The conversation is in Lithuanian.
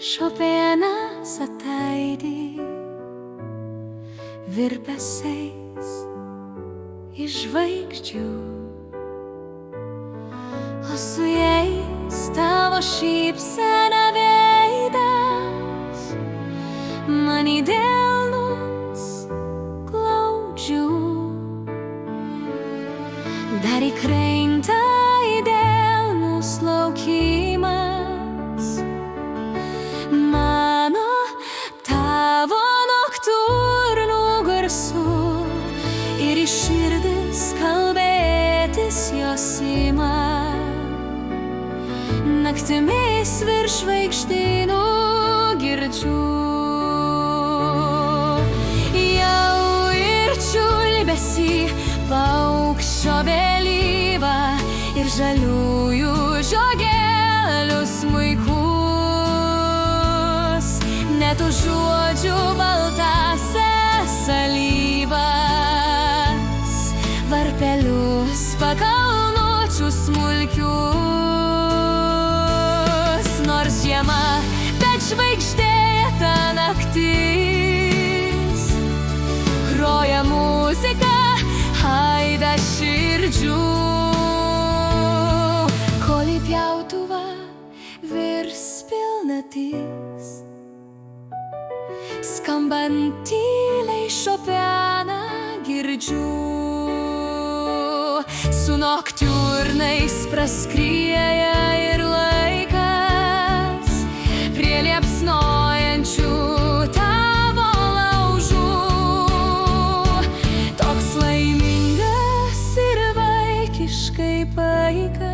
Šopienas ataidī virpesiais iš žvaigždžių, o su jais tavo šypsena veidas, man į delnus glaudžių. Dar įkrenta į delnus laukimas mano tavo noktiurnų garsų, ir į širdis kalbėtis jos ima. Naktimis virš žvaigždynų girdžiu jau ir čiulbesį paukščio vėlyvą ir žaliųjų žiogelių smuikus, net už žodžių baltąsias alyvas, varpelius pakalnučių smulkius. Nors žiema, bet žvaigždėta naktis, groja muzika, aida širdžių. Kol į pjautuvą virs pilnatis, skambant tyliai Šopieną girdžiu. Su noktiurnais praskrieja ir laikas prie liepsnojančių tavo laužų. Toks laimingas ir vaikiškai paikas.